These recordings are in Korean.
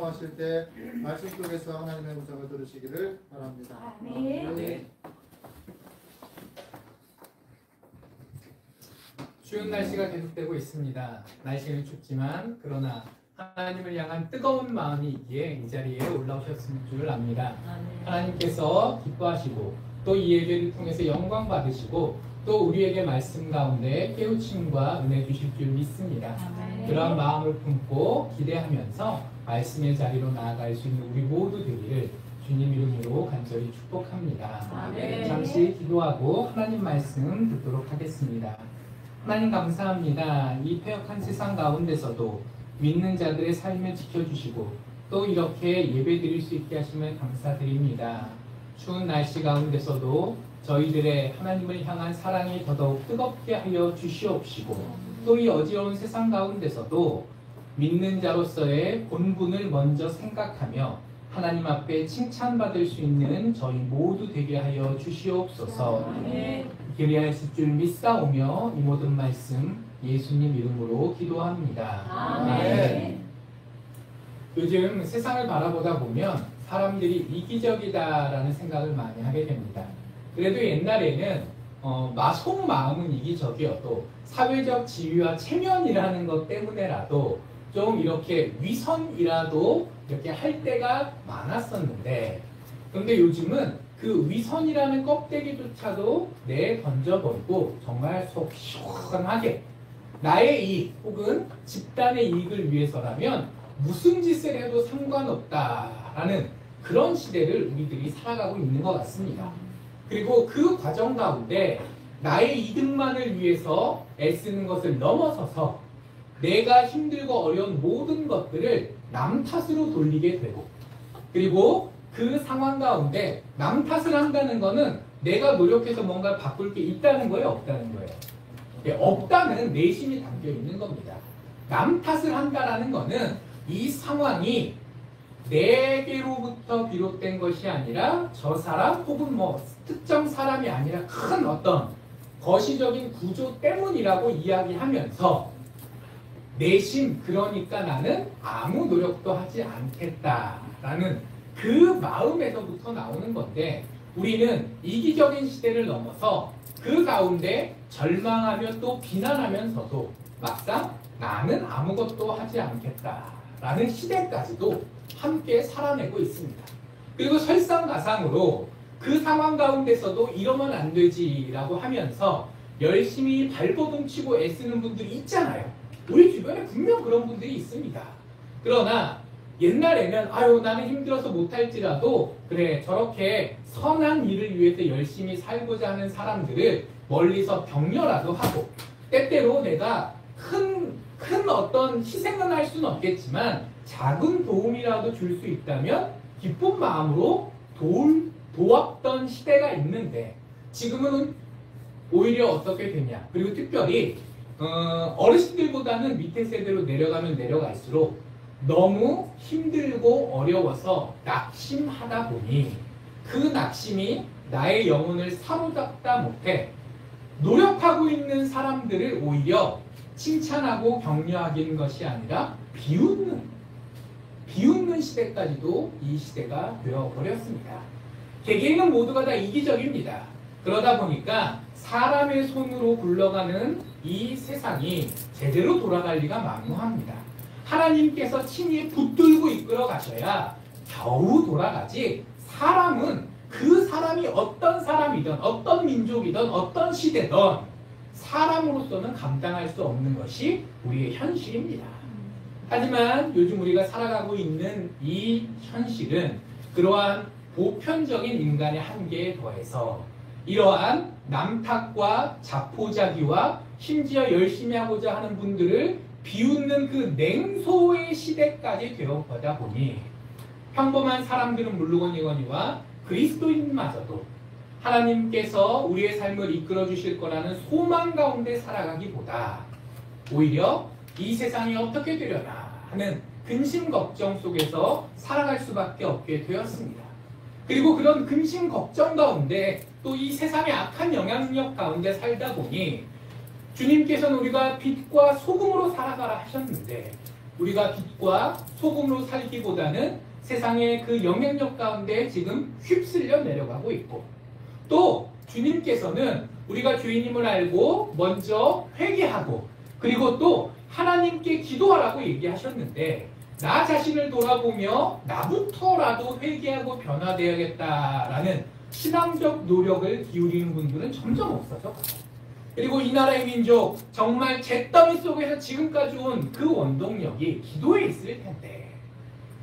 기도하실 때 말씀 속에서 하나님의 음성을 들으시기를 바랍니다. 네. 추운 날씨가 계속되고 있습니다. 날씨는 춥지만 그러나 하나님을 향한 뜨거운 마음이 있기에 이 자리에 올라오셨을 줄 압니다. 하나님께서 기뻐하시고 또 이 예배를 통해서 영광 받으시고 또 우리에게 말씀 가운데 깨우침과 은혜 주실 줄 믿습니다. 그러한 마음을 품고 기대하면서 말씀의 자리로 나아갈 수 있는 우리 모두 되기를 주님 이름으로 간절히 축복합니다. 잠시 기도하고 하나님 말씀 듣도록 하겠습니다. 하나님 감사합니다. 이 폐역한 세상 가운데서도 믿는 자들의 삶을 지켜주시고 또 이렇게 예배드릴 수 있게 하심을 감사드립니다. 추운 날씨 가운데서도 저희들의 하나님을 향한 사랑이 더더욱 뜨겁게 하여 주시옵시고 또 이 어지러운 세상 가운데서도 믿는 자로서의 본분을 먼저 생각하며 하나님 앞에 칭찬받을 수 있는 저희 모두 되게 하여 주시옵소서. 그리하였을 줄 믿사오며 이 모든 말씀 예수님 이름으로 기도합니다. 아멘. 요즘 세상을 바라보다 보면 사람들이 이기적이다라는 생각을 많이 하게 됩니다. 그래도 옛날에는 속마음은 이기적이어도 사회적 지위와 체면이라는 것 때문에라도 좀 이렇게 위선이라도 이렇게 할 때가 많았었는데, 그런데 요즘은 그 위선이라는 껍데기조차도 던져버리고 정말 속 시원하게 나의 이익 혹은 집단의 이익을 위해서라면 무슨 짓을 해도 상관없다라는 그런 시대를 우리들이 살아가고 있는 것 같습니다. 그리고 그 과정 가운데 나의 이득만을 위해서 애쓰는 것을 넘어서서 내가 힘들고 어려운 모든 것들을 남 탓으로 돌리게 되고, 그리고 그 상황 가운데 남 탓을 한다는 거는 내가 노력해서 뭔가를 바꿀 게 있다는 거예요, 없다는 거예요? 없다는 내심이 담겨 있는 겁니다. 남 탓을 한다라는 거는 이 상황이 내게로부터 비롯된 것이 아니라 저 사람 혹은 특정 사람이 아니라 큰 어떤 거시적인 구조 때문이라고 이야기하면서 내심, 그러니까 나는 아무 노력도 하지 않겠다라는 그 마음에서부터 나오는 건데, 우리는 이기적인 시대를 넘어서 그 가운데 절망하며 또 비난하면서도 막상 나는 아무것도 하지 않겠다라는 시대까지도 함께 살아내고 있습니다. 그리고 설상가상으로 그 상황 가운데서도 이러면 안 되지라고 하면서 열심히 발버둥치고 애쓰는 분들이 있잖아요. 우리 주변에 분명 그런 분들이 있습니다. 그러나 옛날에는 나는 힘들어서 못할지라도 그래, 저렇게 선한 일을 위해서 열심히 살고자 하는 사람들을 멀리서 격려라도 하고, 때때로 내가 큰 어떤 희생은 할 수는 없겠지만 작은 도움이라도 줄 수 있다면 기쁜 마음으로 도왔던 시대가 있는데, 지금은 오히려 어떻게 되냐. 그리고 특별히 어르신들보다는 밑에 세대로 내려가면 내려갈수록 너무 힘들고 어려워서 낙심하다 보니 그 낙심이 나의 영혼을 사로잡다 못해 노력하고 있는 사람들을 오히려 칭찬하고 격려하기는 것이 아니라 비웃는 시대까지도 이 시대가 되어버렸습니다. 개개인은 모두가 다 이기적입니다. 그러다 보니까 사람의 손으로 굴러가는 이 세상이 제대로 돌아갈 리가 만무합니다. 하나님께서 친히 붙들고 이끌어 가셔야 겨우 돌아가지, 사람은 그 사람이 어떤 사람이든 어떤 민족이든 어떤 시대든 사람으로서는 감당할 수 없는 것이 우리의 현실입니다. 하지만 요즘 우리가 살아가고 있는 이 현실은 그러한 보편적인 인간의 한계에 더해서 이러한 남탓과 자포자기와 심지어 열심히 하고자 하는 분들을 비웃는 그 냉소의 시대까지 되어가다 보니 평범한 사람들은 물론이거니와 그리스도인마저도 하나님께서 우리의 삶을 이끌어 주실 거라는 소망 가운데 살아가기보다 오히려 이 세상이 어떻게 되려나 하는 근심 걱정 속에서 살아갈 수밖에 없게 되었습니다. 그리고 그런 근심 걱정 가운데 또 이 세상의 악한 영향력 가운데 살다 보니 주님께서는 우리가 빛과 소금으로 살아가라 하셨는데 우리가 빛과 소금으로 살기보다는 세상의 그 영향력 가운데 지금 휩쓸려 내려가고 있고, 또 주님께서는 우리가 죄인임을 알고 먼저 회개하고 그리고 또 하나님께 기도하라고 얘기하셨는데, 나 자신을 돌아보며 나부터라도 회개하고 변화되어야겠다라는 신앙적 노력을 기울이는 분들은 점점 없어져 가요. 그리고 이 나라의 민족, 정말 잿더미 속에서 지금까지 온 그 원동력이 기도에 있을 텐데,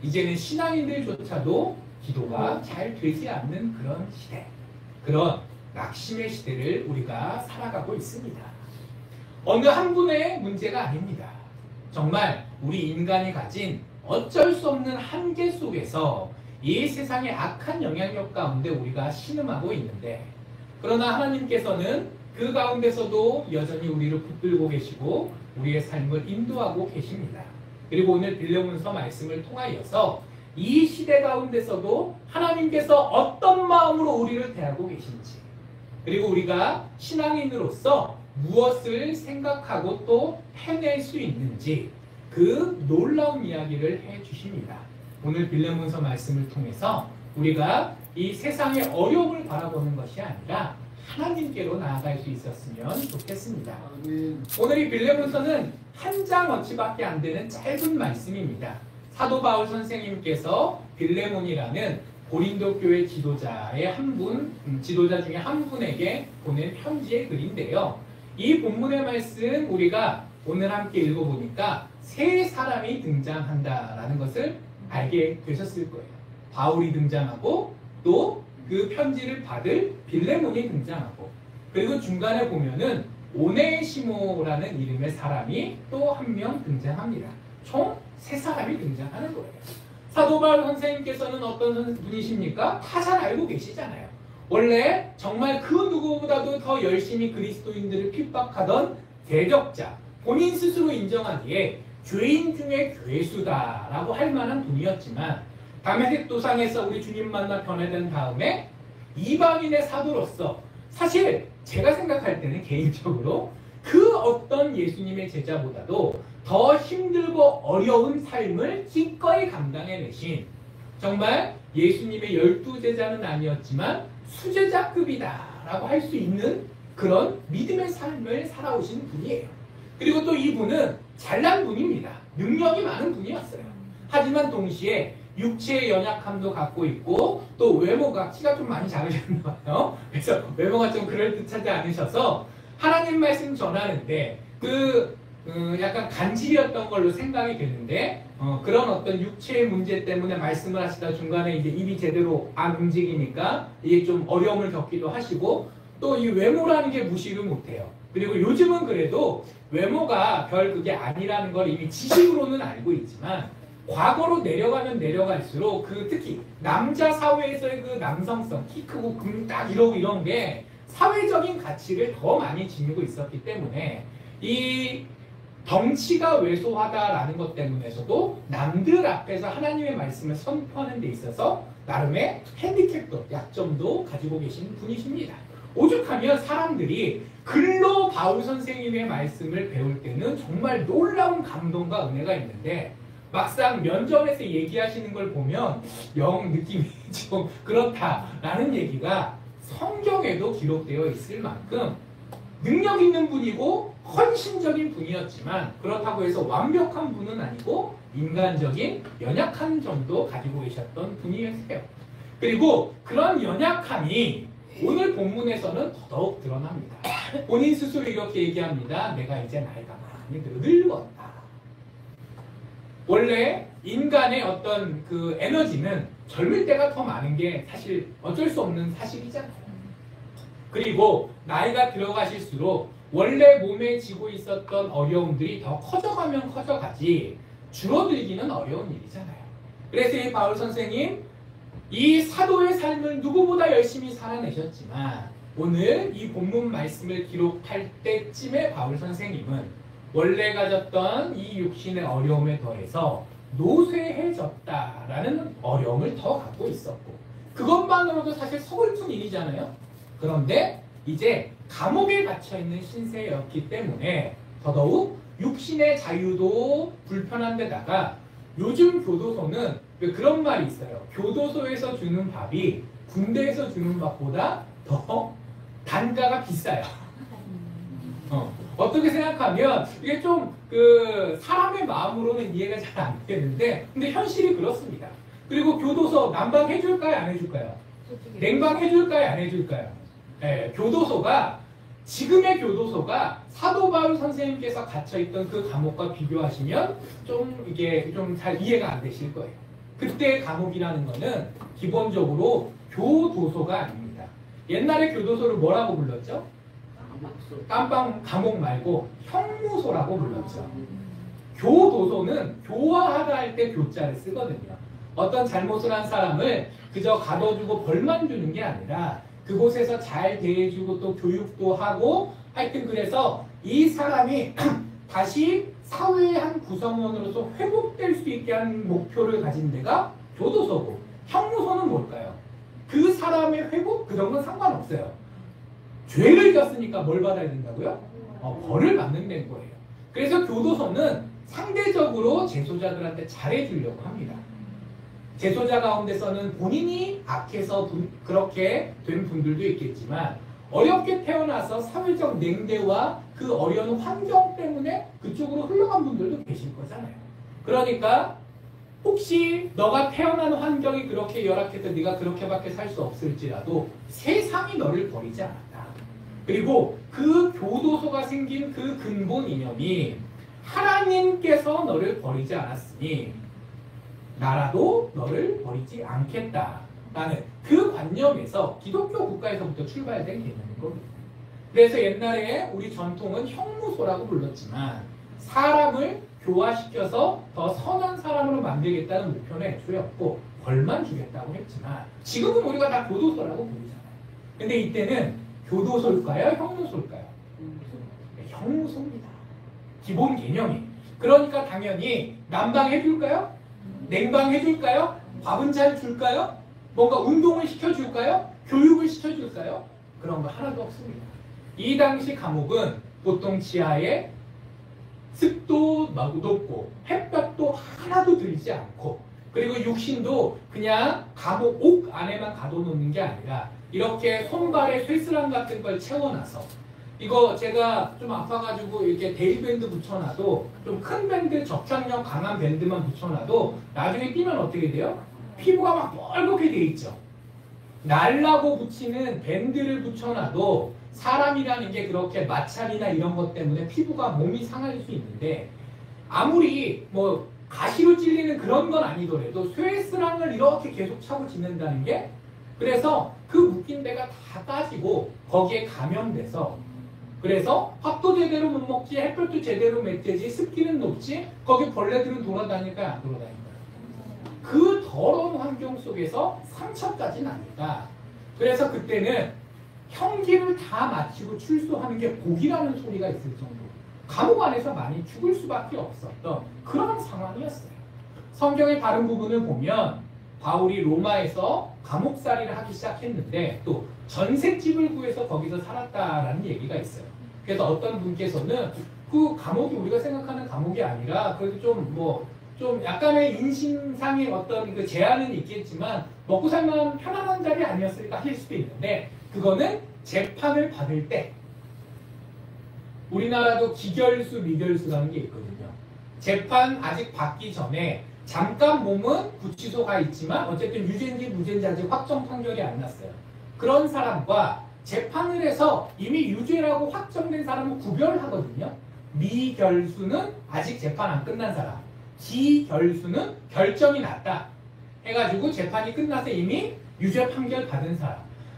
이제는 신앙인들조차도 기도가 잘 되지 않는 그런 시대, 그런 낙심의 시대를 우리가 살아가고 있습니다. 어느 한 분의 문제가 아닙니다. 정말 우리 인간이 가진 어쩔 수 없는 한계 속에서 이 세상의 악한 영향력 가운데 우리가 신음하고 있는데, 그러나 하나님께서는 그 가운데서도 여전히 우리를 붙들고 계시고 우리의 삶을 인도하고 계십니다. 그리고 오늘 빌레몬서 말씀을 통하여서 이 시대 가운데서도 하나님께서 어떤 마음으로 우리를 대하고 계신지, 그리고 우리가 신앙인으로서 무엇을 생각하고 또 해낼 수 있는지, 그 놀라운 이야기를 해주십니다. 오늘 빌레몬서 말씀을 통해서 우리가 이 세상의 어려움을 바라보는 것이 아니라 하나님께로 나아갈 수 있었으면 좋겠습니다. 오늘 이 빌레몬서는 한 장어치밖에 안 되는 짧은 말씀입니다. 사도 바울 선생님께서 빌레몬이라는 고린도 교회 지도자의 지도자 중에 한 분에게 보낸 편지의 글인데요. 이 본문의 말씀 우리가 오늘 함께 읽어보니까 세 사람이 등장한다라는 것을 알게 되셨을 거예요. 바울이 등장하고 또 그 편지를 받을 빌레몬이 등장하고, 그리고 중간에 보면은 오네시모라는 이름의 사람이 또 한 명 등장합니다. 총 세 사람이 등장하는 거예요. 사도 바울 선생님께서는 어떤 분이십니까? 다 잘 알고 계시잖아요. 원래 정말 그 누구보다도 더 열심히 그리스도인들을 핍박하던 대적자, 본인 스스로 인정하기에 죄인 중에 괴수다라고 할 만한 분이었지만, 다메섹 도상에서 우리 주님 만나 변화된 다음에 이방인의 사도로서, 사실 제가 생각할 때는 개인적으로 그 어떤 예수님의 제자보다도 더 힘들고 어려운 삶을 기꺼이 감당해내신, 정말 예수님의 12제자는 아니었지만 수제자급이다라고 할 수 있는 그런 믿음의 삶을 살아오신 분이에요. 그리고 또 이분은 잘난 분입니다. 능력이 많은 분이었어요. 하지만 동시에 육체의 연약함도 갖고 있고, 또 외모가, 키가 좀 많이 작으셨나 봐요. 그래서 외모가 좀 그럴듯하지 않으셔서 하나님 말씀 전하는데 약간 간질이었던 걸로 생각이 되는데, 그런 어떤 육체의 문제 때문에 말씀을 하시다 중간에 이제 입이 제대로 안 움직이니까 이게 좀 어려움을 겪기도 하시고, 또 이 외모라는 게 무시를 못해요. 그리고 요즘은 그래도 외모가 별 그게 아니라는 걸 이미 지식으로는 알고 있지만, 과거로 내려가면 내려갈수록 특히 남자 사회에서의 그 남성성, 키 크고 딱 이런 게 사회적인 가치를 더 많이 지니고 있었기 때문에 이 덩치가 왜소하다라는 것 때문에서도 남들 앞에서 하나님의 말씀을 선포하는 데 있어서 나름의 핸디캡도, 약점도 가지고 계신 분이십니다. 오죽하면 사람들이 글로 바울 선생님의 말씀을 배울 때는 정말 놀라운 감동과 은혜가 있는데, 막상 면전에서 얘기하시는 걸 보면 영 느낌이 좀 그렇다라는 얘기가 성경에도 기록되어 있을 만큼 능력 있는 분이고 헌신적인 분이었지만, 그렇다고 해서 완벽한 분은 아니고 인간적인 연약한 점도 가지고 계셨던 분이었어요. 그리고 그런 연약함이 오늘 본문에서는 더더욱 드러납니다. 본인 스스로 이렇게 얘기합니다. 내가 이제 나이가 많이 늙었다. 원래 인간의 어떤 그 에너지는 젊을 때가 더 많은 게 사실 어쩔 수 없는 사실이잖아요. 그리고 나이가 들어가실수록 원래 몸에 지고 있었던 어려움들이 더 커져가면 커져가지 줄어들기는 어려운 일이잖아요. 그래서 이 바울 선생님, 이 사도의 삶을 누구보다 열심히 살아내셨지만 오늘 이 본문 말씀을 기록할 때쯤에 바울 선생님은 원래 가졌던 이 육신의 어려움에 더해서 노쇠해졌다라는 어려움을 더 갖고 있었고, 그것만으로도 사실 서글픈 일이잖아요. 그런데 이제 감옥에 갇혀있는 신세였기 때문에 더더욱 육신의 자유도 불편한 데다가 요즘 교도소는 왜 그런 말이 있어요. 교도소에서 주는 밥이 군대에서 주는 밥보다 더 단가가 비싸요. 어떻게 생각하면 이게 좀 그 사람의 마음으로는 이해가 잘 안 되는데 근데 현실이 그렇습니다. 그리고 교도소 난방 해줄까요? 안 해줄까요? 냉방 해줄까요? 안 해줄까요? 네, 교도소가 지금의 교도소가 사도 바울 선생님께서 갇혀있던 그 감옥과 비교하시면 좀 이게 좀 잘 이해가 안 되실 거예요. 그때의 감옥이라는 거는 기본적으로 교도소가 아닙니다. 옛날에 교도소를 뭐라고 불렀죠? 깜빵 감옥 말고 형무소라고 불렀죠. 교도소는 교화하다 할 때 교자를 쓰거든요. 어떤 잘못을 한 사람을 그저 가둬주고 벌만 주는 게 아니라 그곳에서 잘 대해주고 또 교육도 하고 하여튼 그래서 이 사람이 다시 사회의 한 구성원으로서 회복될 수 있게 하는 목표를 가진 데가 교도소고 형무소는 뭘까요? 그 사람의 회복? 그런 건 상관없어요. 죄를 졌으니까 뭘 받아야 된다고요? 벌을 받는 데인 거예요. 그래서 교도소는 상대적으로 재소자들한테 잘해주려고 합니다. 재소자 가운데서는 본인이 악해서 그렇게 된 분들도 있겠지만 어렵게 태어나서 사회적 냉대와 그 어려운 환경 때문에 그쪽으로 흘러간 분들도 계실 거잖아요. 그러니까 혹시 너가 태어난 환경이 그렇게 열악해서 네가 그렇게밖에 살 수 없을지라도 세상이 너를 버리지 않았다. 그리고 그 교도소가 생긴 그 근본 이념이 하나님께서 너를 버리지 않았으니 나라도 너를 버리지 않겠다라는 그 관념에서 기독교 국가에서부터 출발된 개념인 겁니다. 그래서 옛날에 우리 전통은 형무소라고 불렀지만 사람을 교화시켜서 더 선한 사람으로 만들겠다는 목표는 애초였고 벌만 주겠다고 했지만 지금은 우리가 다 교도소라고 부르잖아요. 근데 이때는 교도소일까요? 형무소일까요? 네, 형무소입니다. 기본 개념이. 그러니까 당연히 난방 해줄까요? 냉방 해줄까요? 밥은 잘 줄까요? 뭔가 운동을 시켜줄까요? 교육을 시켜줄까요? 그런 거 하나도 없습니다. 이 당시 감옥은 보통 지하에 습도 높고 햇볕도 하나도 들지 않고 그리고 육신도 그냥 감옥 옥 안에만 가둬놓는 게 아니라 이렇게 손발에 쇠스랑 같은 걸 채워놔서 이거 제가 좀 아파가지고 이렇게 데이밴드 붙여놔도 좀 큰 밴드 접착력 강한 밴드만 붙여놔도 나중에 뛰면 어떻게 돼요? 피부가 막 뻘겋게 돼 있죠. 날라고 붙이는 밴드를 붙여놔도 사람이라는 게 그렇게 마찰이나 이런 것 때문에 피부가 몸이 상할 수 있는데 아무리 뭐 가시로 찔리는 그런 건 아니더라도 쇠스랑을 이렇게 계속 차고 지낸다는 게 그래서 그 묶인 데가 다 까지고 거기에 감염돼서 그래서 밥도 제대로 못 먹지 햇볕도 제대로 멧되지 습기는 높지 거기 벌레들은 돌아다닐까요? 안 돌아다닐까요? 그 더러운 환경 속에서 상처까지 나니까 그래서 그때는 형기를 다 마치고 출소하는 게 복이라는 소리가 있을 정도로 감옥 안에서 많이 죽을 수밖에 없었던 그런 상황이었어요. 성경의 다른 부분을 보면 바울이 로마에서 감옥살이를 하기 시작했는데 또 전셋집을 구해서 거기서 살았다라는 얘기가 있어요. 그래서 어떤 분께서는 그 감옥이 우리가 생각하는 감옥이 아니라 그래도 좀 약간의 인신상의 어떤 그 제한은 있겠지만 먹고 살만 편안한 자리 아니었을까 할 수도 있는데 그거는 재판을 받을 때 우리나라도 기결수, 미결수라는 게 있거든요. 재판 아직 받기 전에 잠깐 몸은 구치소 가 있지만 어쨌든 유죄인지 무죄인지 아직 확정 판결이 안 났어요. 그런 사람과 재판을 해서 이미 유죄라고 확정된 사람은 구별하거든요. 미결수는 아직 재판 안 끝난 사람, 기결수는 결정이 났다 해가지고 재판이 끝나서 이미 유죄 판결 받은 사람.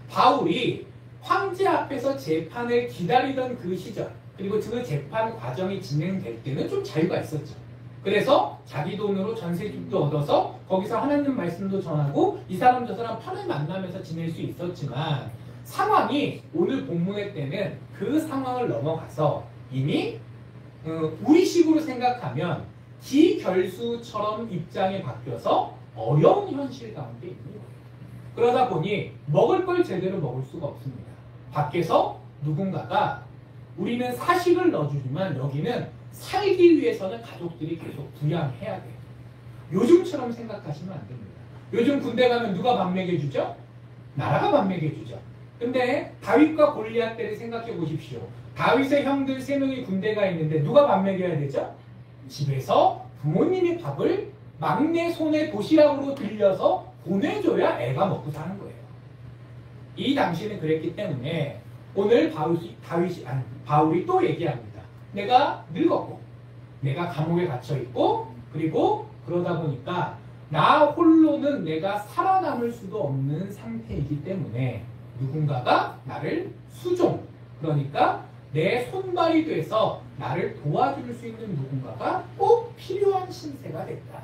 바울이 황제 앞에서 재판을 기다리던 그 시절 그리고 그 재판 과정이 진행될 때는 좀 자유가 있었죠. 그래서 자기 돈으로 전세집도 얻어서 거기서 하나님 말씀도 전하고 이 사람 저 사람 편을 만나면서 지낼 수 있었지만 상황이 오늘 본문의 때는 그 상황을 넘어가서 이미 우리식으로 생각하면 기결수처럼 입장이 바뀌어서 어려운 현실 가운데 있는 거예요. 그러다 보니 먹을 걸 제대로 먹을 수가 없습니다. 밖에서 누군가가 우리는 사식을 넣어주지만 여기는 살기 위해서는 가족들이 계속 부양해야 돼요. 요즘처럼 생각하시면 안 됩니다. 요즘 군대 가면 누가 밥 먹여주죠? 나라가 밥 먹여주죠. 근데 다윗과 골리앗 때를 생각해 보십시오. 다윗의 형들 3명이 군대가 있는데 누가 밥 먹여야 되죠? 집에서 부모님이 밥을 막내 손에 도시락으로 들려서 보내줘야 애가 먹고 사는 거예요. 이 당시에는 그랬기 때문에 오늘 바울이 또 얘기합니다. 내가 늙었고 내가 감옥에 갇혀있고 그리고 그러다 보니까 나 홀로는 내가 살아남을 수도 없는 상태이기 때문에 누군가가 나를 수종, 그러니까 내 손발이 돼서 나를 도와줄 수 있는 누군가가 꼭 필요한 신세가 됐다.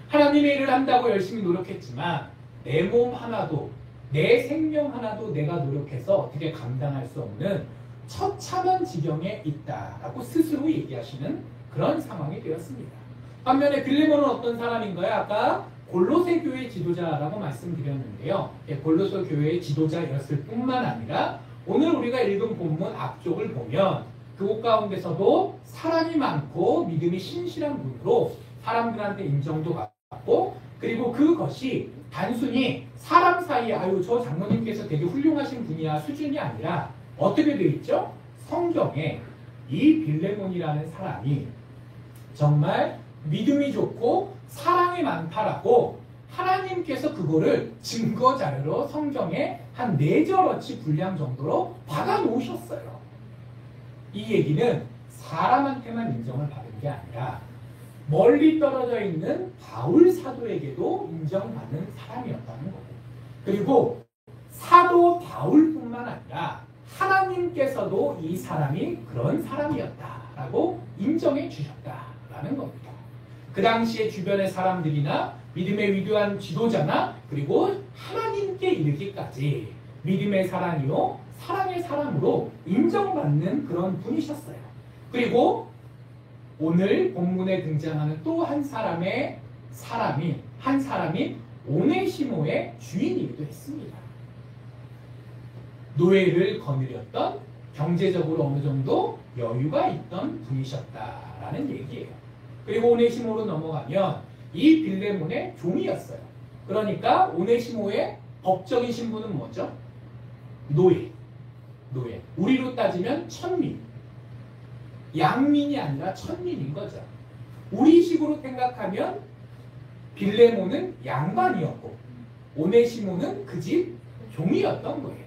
하나님의 일을 한다고 열심히 노력했지만 내 몸 하나도 내 생명 하나도 내가 노력해서 어떻게 감당할 수 없는 처참한 지경에 있다라고 스스로 얘기하시는 그런 상황이 되었습니다. 반면에 빌레몬은 어떤 사람인가요? 아까 골로새 교회 지도자라고 말씀드렸는데요. 골로새 교회의 지도자였을 뿐만 아니라 오늘 우리가 읽은 본문 앞쪽을 보면 그곳 가운데서도 사랑이 많고 믿음이 신실한 분으로 사람들한테 인정도 받고 그리고 그것이 단순히 사람 사이에 아유 저 장로님께서 되게 훌륭하신 분이야 수준이 아니라 어떻게 되어 있죠? 성경에 이 빌레몬이라는 사람이 정말 믿음이 좋고 사랑이 많다라고 하나님께서 그거를 증거 자료로 성경에 한 4절어치 분량 정도로 박아 놓으셨어요. 이 얘기는 사람한테만 인정을 받은 게 아니라 멀리 떨어져 있는 바울 사도에게도 인정받는 사람이었다는 거고, 그리고 사도 바울뿐만 아니라 하나님께서도 이 사람이 그런 사람이었다라고 인정해 주셨다라는 겁니다. 그 당시에 주변의 사람들이나 믿음의 위대한 지도자나 그리고 하나님께 이르기까지 믿음의 사랑이요 사랑의 사람으로 인정받는 그런 분이셨어요. 그리고 오늘 본문에 등장하는 또 한 사람이 오네시모의 주인이기도 했습니다. 노예를 거느렸던 경제적으로 어느 정도 여유가 있던 분이셨다라는 얘기예요. 그리고 오네시모로 넘어가면 이 빌레몬의 종이었어요. 그러니까 오네시모의 법적인 신분은 뭐죠? 노예. 우리로 따지면 천민. 양민이 아니라 천민인 거죠. 우리식으로 생각하면 빌레몬은 양반이었고 오네시모는 그 집 종이었던 거예요.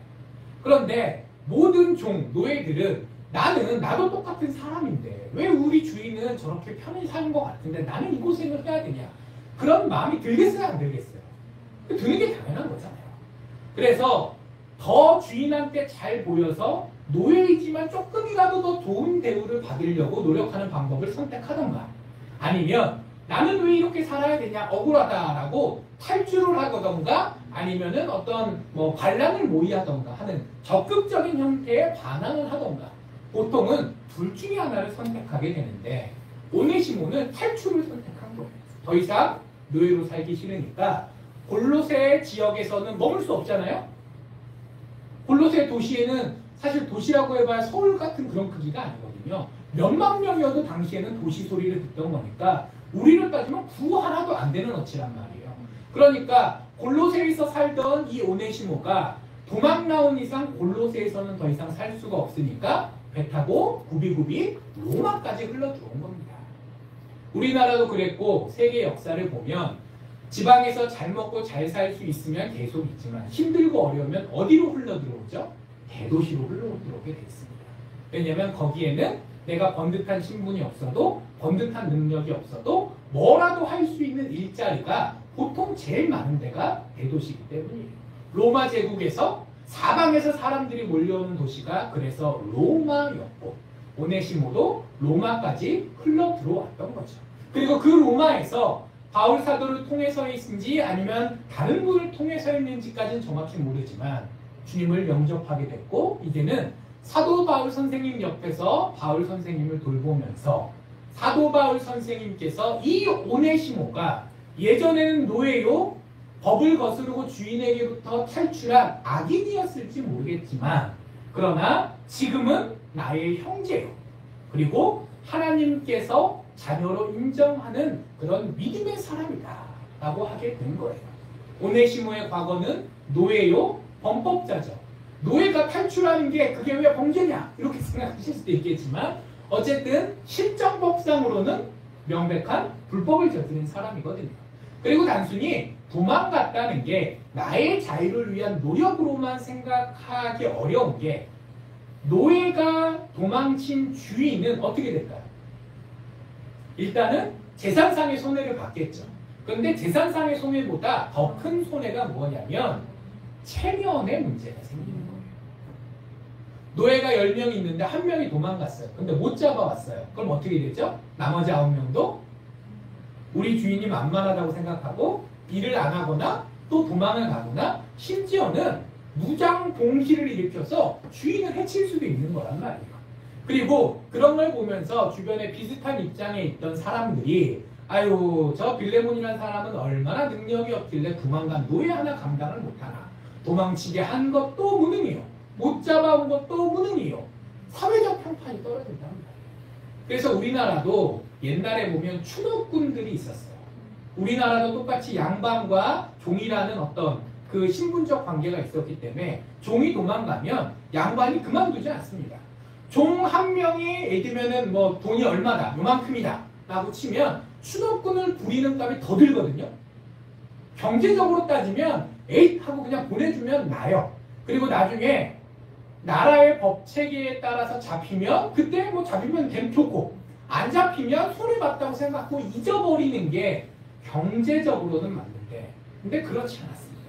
그런데 모든 노예들은 나도 똑같은 사람인데 왜 우리 주인은 저렇게 편히 사는 것 같은데 나는 이 고생을 해야 되냐, 그런 마음이 들겠어요 안 들겠어요? 드는 게 당연한 거잖아요. 그래서 더 주인한테 잘 보여서 노예이지만 조금이라도 더 좋은 대우를 받으려고 노력하는 방법을 선택하던가, 아니면 나는 왜 이렇게 살아야 되냐 억울하다라고 탈주를 하던가, 아니면은 어떤 반란을 모의하던가 하는 적극적인 형태의 반항을 하던가, 보통은 둘 중에 하나를 선택하게 되는데 오네시모는 탈출을 선택한 거예요. 더 이상 노예로 살기 싫으니까. 골로새 지역에서는 머물 수 없잖아요. 골로새 도시에는 사실 도시라고 해봐야 서울 같은 그런 크기가 아니거든요. 몇만 명이어도 당시에는 도시 소리를 듣던 거니까 우리로 따지면 구 하나도 안 되는 어치란 말이에요. 그러니까 골로새에서 살던 이 오네시모가 도망 나온 이상 골로새에서는 더 이상 살 수가 없으니까 배 타고 굽이굽이 로마까지 흘러 들어온 겁니다. 우리나라도 그랬고 세계 역사를 보면 지방에서 잘 먹고 잘 살 수 있으면 계속 있지만 힘들고 어려우면 어디로 흘러 들어오죠? 대도시로 흘러 들어오게 됐습니다. 왜냐하면 거기에는 내가 번듯한 신분이 없어도 번듯한 능력이 없어도 뭐라도 할 수 있는 일자리가 보통 제일 많은 데가 대도시이기 때문이에요. 로마 제국에서 사방에서 사람들이 몰려오는 도시가 그래서 로마였고 오네시모도 로마까지 흘러 들어왔던 거죠. 그리고 그 로마에서 바울 사도를 통해서인지 아니면 다른 분을 통해서 있는지까지는 정확히 모르지만 주님을 영접하게 됐고 이제는 사도 바울 선생님 옆에서 바울 선생님을 돌보면서 사도 바울 선생님께서 이 오네시모가 예전에는 노예요 법을 거스르고 주인에게부터 탈출한 악인이었을지 모르겠지만 그러나 지금은 나의 형제요 그리고 하나님께서 자녀로 인정하는 그런 믿음의 사람이다 라고 하게 된 거예요. 오네시모의 과거는 노예요, 범법자죠. 노예가 탈출하는 게 그게 왜 범죄냐 이렇게 생각하실 수도 있겠지만 어쨌든 실정법상으로는 명백한 불법을 저지른 사람이거든요. 그리고 단순히 도망갔다는 게 나의 자유를 위한 노력으로만 생각하기 어려운 게 노예가 도망친 주인은 어떻게 될까요? 일단은 재산상의 손해를 받겠죠. 그런데 재산상의 손해보다 더 큰 손해가 뭐냐면 체면의 문제가 생기는 거예요. 노예가 10명 있는데 1명이 도망갔어요. 근데 못 잡아왔어요. 그럼 어떻게 되죠? 나머지 9명도 우리 주인이 만만하다고 생각하고 일을 안 하거나 또 도망을 가거나 심지어는 무장 봉기를 일으켜서 주인을 해칠 수도 있는 거란 말이에요. 그리고 그런 걸 보면서 주변에 비슷한 입장에 있던 사람들이 아유 저 빌레몬이라는 사람은 얼마나 능력이 없길래 도망간 노예 하나 감당을 못하나. 도망치게 한 것도 무능이요. 못 잡아온 것도 무능이요. 사회적 평판이 떨어진단 말이에요. 그래서 우리나라도 옛날에 보면 추노꾼들이 있었어요. 우리나라도 똑같이 양반과 종이라는 어떤 그 신분적 관계가 있었기 때문에 종이 도망가면 양반이 그만두지 않습니다. 종 한 명이 예를 들면은 뭐 돈이 얼마다, 요만큼이다 라고 치면 추노꾼을 부리는 값이 더 들거든요. 경제적으로 따지면 에잇 하고 그냥 보내주면 나요. 그리고 나중에 나라의 법 체계에 따라서 잡히면 그때 뭐 잡히면 됨 좋고 안 잡히면 손해봤다고 생각하고 잊어버리는 게 경제적으로는 맞는데 근데 그렇지 않았습니다.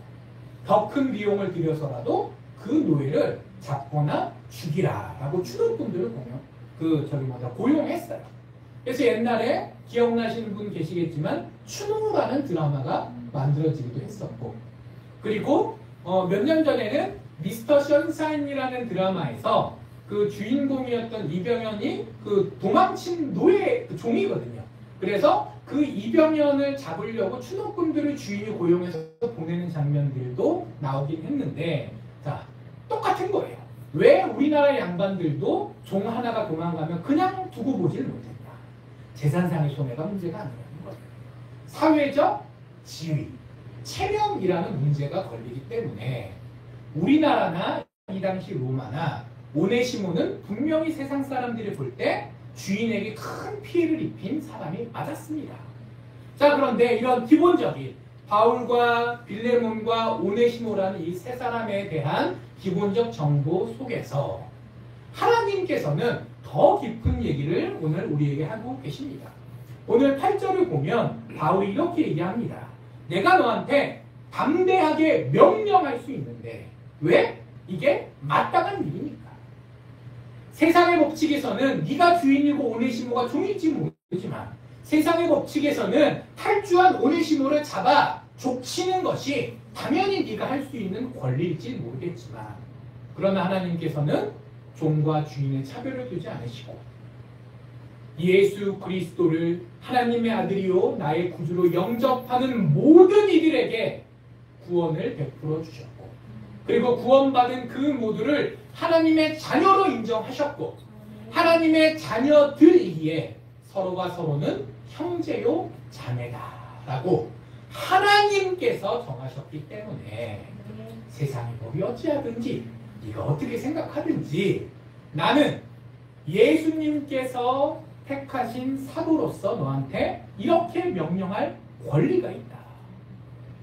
더 큰 비용을 들여서라도 그 노예를 잡거나 죽이라 라고 추노꾼들을 고용했어요. 그래서 옛날에 기억나시는 분 계시겠지만 추노라는 드라마가 만들어지기도 했었고 그리고 몇 년 전에는 미스터 션샤인이라는 드라마에서 그 주인공이었던 이병현이 그 도망친 노예 그 종이거든요. 그래서 그 이병현을 잡으려고 추노꾼들을 주인이 고용해서 보내는 장면들도 나오긴 했는데 자 똑같은 거예요. 왜 우리나라 양반들도 종 하나가 도망가면 그냥 두고 보질 못했다. 재산상의 손해가 문제가 아니라는 거예요. 사회적 지위, 체면이라는 문제가 걸리기 때문에 우리나라나 이 당시 로마나 오네시모는 분명히 세상 사람들이 볼 때 주인에게 큰 피해를 입힌 사람이 맞았습니다. 자 그런데 이런 기본적인 바울과 빌레몬과 오네시모라는 이 세 사람에 대한 기본적 정보 속에서 하나님께서는 더 깊은 얘기를 오늘 우리에게 하고 계십니다. 오늘 8절을 보면 바울이 이렇게 얘기합니다. 내가 너한테 담대하게 명령할 수 있는데 왜? 이게 마땅한 일이니까. 세상의 법칙에서는 네가 주인이고 오네시모가 종일지 모르지만 세상의 법칙에서는 탈주한 오네시모를 잡아 족치는 것이 당연히 네가 할 수 있는 권리일지 모르겠지만 그러나 하나님께서는 종과 주인의 차별을 두지 않으시고 예수 그리스도를 하나님의 아들이요 나의 구주로 영접하는 모든 이들에게 구원을 베풀어 주셨고 그리고 구원받은 그 모두를 하나님의 자녀로 인정하셨고 하나님의 자녀들이기에 서로가 서로는 형제요 자매다라고 하나님께서 정하셨기 때문에 세상의 법이 어찌하든지 네가 어떻게 생각하든지 나는 예수님께서 택하신 사도로서 너한테 이렇게 명령할 권리가 있다.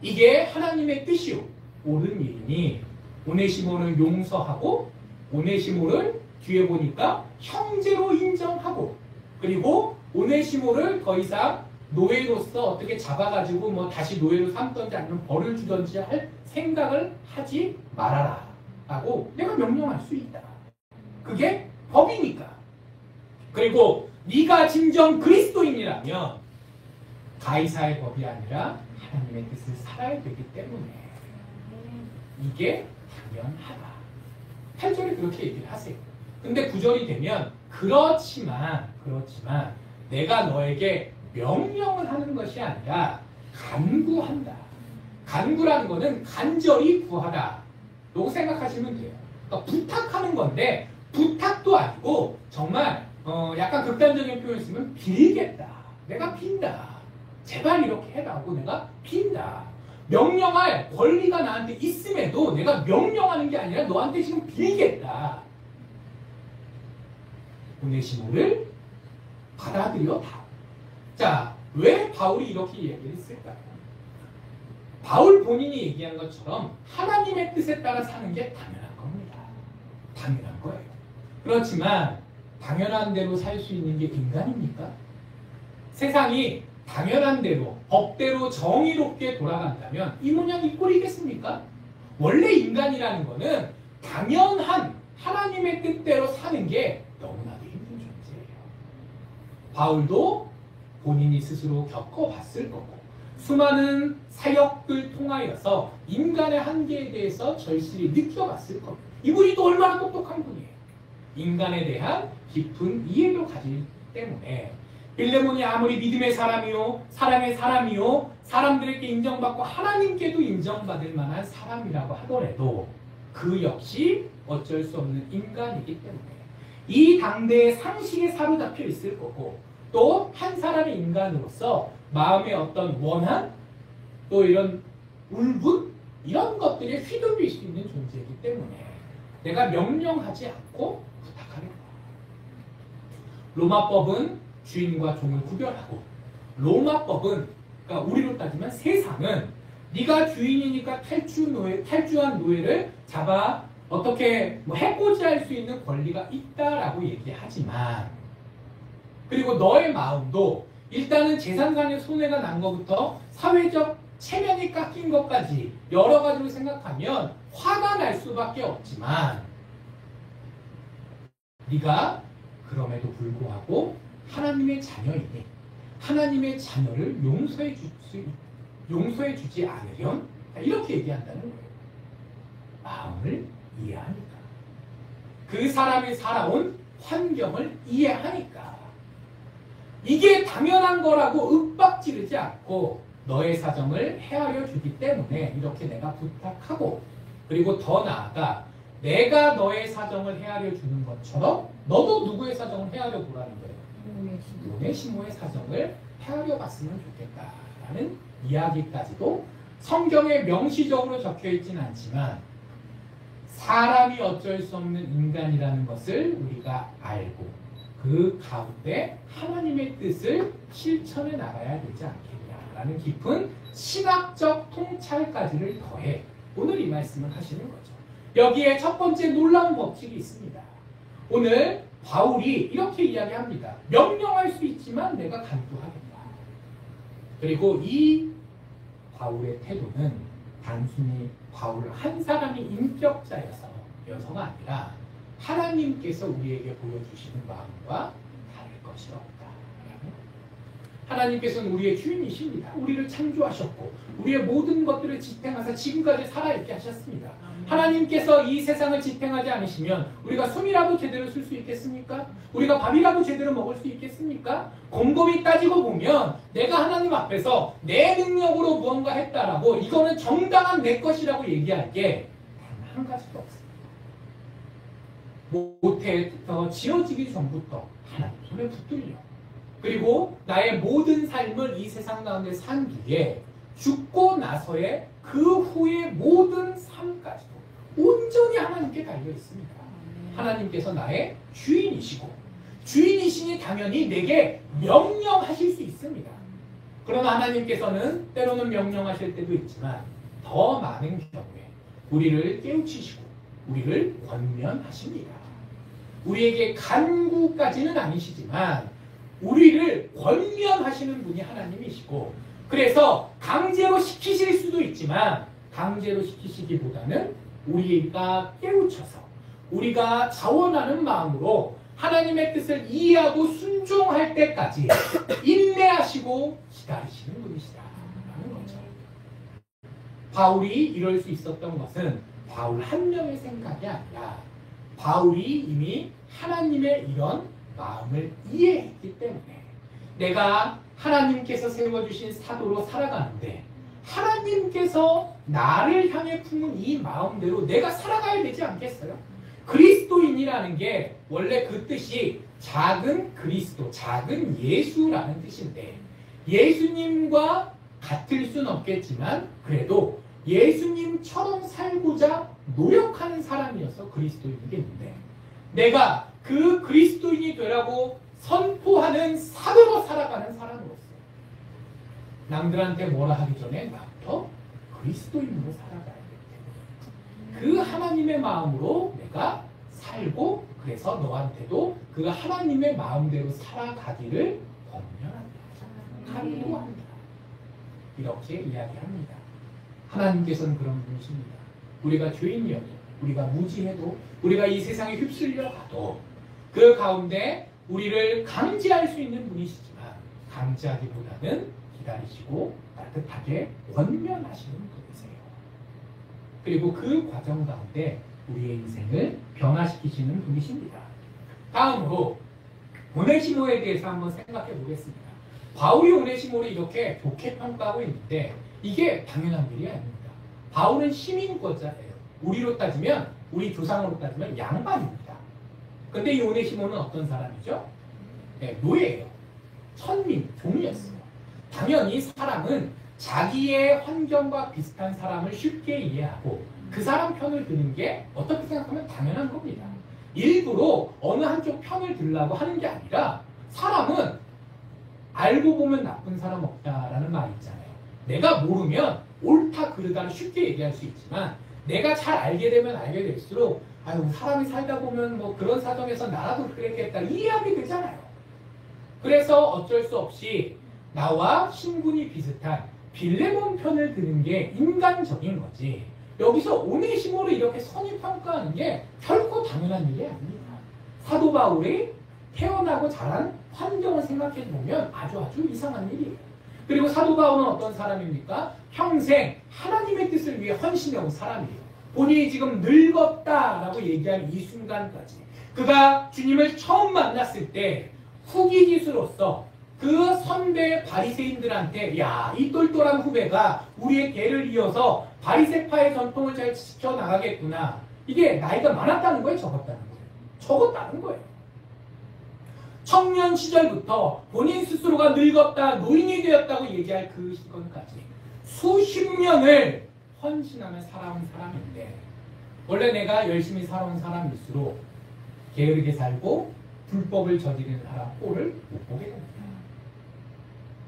이게 하나님의 뜻이요 옳은 일이니 오네시모를 용서하고 오네시모를 뒤에 보니까 형제로 인정하고 그리고 오네시모를 더 이상 노예로서 어떻게 잡아가지고 뭐 다시 노예로 삼던지 아니면 벌을 주던지 할 생각을 하지 말아라 라고 내가 명령할 수 있다. 그게 법이니까. 그리고 네가 진정 그리스도인이라면 가이사의 법이 아니라 하나님의 뜻을 살아야 되기 때문에 이게 당연하다. 8절에 그렇게 얘기를 하세요. 근데 9절이 되면 그렇지만 내가 너에게 명령을 하는 것이 아니라 간구한다. 간구라는 것은 간절히 구하다. 라고 생각하시면 돼요. 그러니까 부탁하는 건데 부탁도 아니고 정말 약간 극단적인 표현을 쓰면 빌겠다. 내가 빈다. 제발 이렇게 해라고 내가 빈다. 명령할 권리가 나한테 있음에도 내가 명령하는 게 아니라 너한테 지금 빌겠다. 오네시모를 받아들여 다. 자, 왜 바울이 이렇게 얘기를 했을까요? 바울 본인이 얘기한 것처럼 하나님의 뜻에 따라 사는 게 당연한 겁니다. 당연한 거예요. 그렇지만 당연한 대로 살 수 있는 게 인간입니까? 세상이 당연한 대로 법대로 정의롭게 돌아간다면 이 모양 이 꼴이겠습니까? 원래 인간이라는 거는 당연한 하나님의 뜻대로 사는 게 너무나도 힘든 존재예요. 바울도 본인이 스스로 겪어봤을 거고 수많은 사역들 통하여서 인간의 한계에 대해서 절실히 느껴봤을 겁니다. 이분이 또 얼마나 똑똑한 분이에요. 인간에 대한 깊은 이해를 가지기 때문에 빌레몬이 아무리 믿음의 사람이요 사랑의 사람이요 사람들에게 인정받고 하나님께도 인정받을 만한 사람이라고 하더라도 그 역시 어쩔 수 없는 인간이기 때문에 이 당대의 상식에 사로잡혀 있을 거고 또 한 사람의 인간으로서 마음의 어떤 원한 또 이런 울분 이런 것들에 휘둘릴 수 있는 존재이기 때문에 내가 명령하지 않고 부탁하겠다. 로마법은 주인과 종을 구별하고 로마법은 그러니까 우리로 따지면 세상은 네가 주인이니까 탈주한 노예를 잡아 어떻게 해코지할 수 있는 권리가 있다라고 얘기하지만 그리고 너의 마음도 일단은 재산상의 손해가 난 것부터 사회적 체면이 깎인 것까지 여러 가지로 생각하면 화가 날 수밖에 없지만 네가 그럼에도 불구하고 하나님의 자녀이니 하나님의 자녀를 용서해 주지 않으련 이렇게 얘기한다는 거예요. 마음을 이해하니까 그 사람이 살아온 환경을 이해하니까 이게 당연한 거라고 윽박지르지 않고 너의 사정을 헤아려 주기 때문에 이렇게 내가 부탁하고 그리고 더 나아가 내가 너의 사정을 헤아려 주는 것처럼 너도 누구의 사정을 헤아려 보라는 거예요. 오네시모의 사정을 헤아려 봤으면 좋겠다라는 이야기까지도 성경에 명시적으로 적혀 있지는 않지만 사람이 어쩔 수 없는 인간이라는 것을 우리가 알고 그 가운데 하나님의 뜻을 실천해 나가야 되지 않겠냐라는 깊은 신학적 통찰까지를 더해 오늘 이 말씀을 하시는 거죠. 여기에 첫 번째 놀라운 법칙이 있습니다. 오늘 바울이 이렇게 이야기합니다. 명령할 수 있지만 내가 간구하겠다. 그리고 이 바울의 태도는 단순히 바울 한 사람이 인격자여서가 아니라 하나님께서 우리에게 보여주시는 마음과 다를 것이 없다. 하나님께서는 우리의 주인이십니다. 우리를 창조하셨고 우리의 모든 것들을 지탱하사 지금까지 살아있게 하셨습니다. 하나님께서 이 세상을 지탱하지 않으시면 우리가 숨이라도 제대로 쓸 수 있겠습니까? 우리가 밥이라도 제대로 먹을 수 있겠습니까? 곰곰이 따지고 보면 내가 하나님 앞에서 내 능력으로 무언가 했다라고 이거는 정당한 내 것이라고 얘기할 게 단 한 가지도 없습니다. 모태부터 지어지기 전부터 하나님 손에 붙들려 그리고 나의 모든 삶을 이 세상 가운데 산 뒤에 죽고 나서의 그 후의 모든 삶까지도 온전히 하나님께 달려 있습니다. 하나님께서 나의 주인이시고 주인이시니 당연히 내게 명령하실 수 있습니다. 그러나 하나님께서는 때로는 명령하실 때도 있지만 더 많은 경우에 우리를 깨우치시고 우리를 권면하십니다. 우리에게 간구까지는 아니시지만 우리를 권면하시는 분이 하나님이시고 그래서 강제로 시키실 수도 있지만 강제로 시키시기보다는 우리가 깨우쳐서 우리가 자원하는 마음으로 하나님의 뜻을 이해하고 순종할 때까지 인내하시고 기다리시는 분이시다라는 거죠. 바울이 이럴 수 있었던 것은 바울 한 명의 생각이 아니라 바울이 이미 하나님의 이런 마음을 이해했기 때문에 내가 하나님께서 세워주신 사도로 살아가는데 하나님께서 나를 향해 품은 이 마음대로 내가 살아가야 되지 않겠어요? 그리스도인이라는 게 원래 그 뜻이 작은 그리스도, 작은 예수라는 뜻인데 예수님과 같을 수는 없겠지만 그래도 예수님처럼 살고자 노력하는 사람이어서 그리스도인이겠는데 내가 그 그리스도인이 되라고 선포하는 사도로 살아가는 사람으로서 남들한테 뭐라 하기 전에 나부터 그리스도인으로 살아가야 되기 때문에 그 하나님의 마음으로 내가 살고 그래서 너한테도 그 하나님의 마음대로 살아가기를 권면한다. 간구한다. 이렇게 이야기합니다. 하나님께서는 그런 분이십니다. 우리가 죄인이어도 우리가 무지해도 우리가 이 세상에 휩쓸려 가도 그 가운데 우리를 강제할 수 있는 분이시지만 강제하기보다는 기다리시고 따뜻하게 권면하시는 분이세요. 그리고 그 과정 가운데 우리의 인생을 변화시키시는 분이십니다. 다음으로 오네시모에 대해서 한번 생각해 보겠습니다. 바울이 오네시모를 이렇게 좋게 평가하고 있는데 이게 당연한 일이 아닙니다. 바울은 시민권자예요. 우리로 따지면 우리 조상으로 따지면 양반입니다. 근데 이 오네시모는 어떤 사람이죠? 네, 노예예요. 천민, 종이었어요. 당연히 사람은 자기의 환경과 비슷한 사람을 쉽게 이해하고 그 사람 편을 드는 게 어떻게 생각하면 당연한 겁니다. 일부러 어느 한쪽 편을 들려고 하는 게 아니라 사람은 알고 보면 나쁜 사람 없다라는 말이 있잖아요. 내가 모르면 옳다 그르다를 쉽게 얘기할 수 있지만 내가 잘 알게 되면 알게 될수록 아유 사람이 살다 보면 뭐 그런 사정에서 나라도 그랬겠다 이해하게 되잖아요. 그래서 어쩔 수 없이 나와 신분이 비슷한 빌레몬 편을 드는 게 인간적인 거지 여기서 오네시모를 이렇게 선입평가하는 게 결코 당연한 일이 아닙니다. 사도 바울이 태어나고 자란 환경을 생각해 보면 아주 이상한 일이에요. 그리고 사도 바울은 어떤 사람입니까? 평생 하나님의 뜻을 위해 헌신해온 사람이에요. 본인이 지금 늙었다라고 얘기한 이 순간까지 그가 주님을 처음 만났을 때 후기지수로서 그 선배 바리새인들한테 야, 이 똘똘한 후배가 우리의 대를 이어서 바리새파의 전통을 잘 지켜나가겠구나. 이게 나이가 많았다는 거예요? 적었다는 거예요? 적었다는 거예요. 청년 시절부터 본인 스스로가 늙었다, 노인이 되었다고 얘기할 그 시간까지 수십 년을 헌신하며 살아온 사람인데 원래 내가 열심히 살아온 사람일수록 게으르게 살고 불법을 저지르는 사람 꼴을 못 보게 됩니다.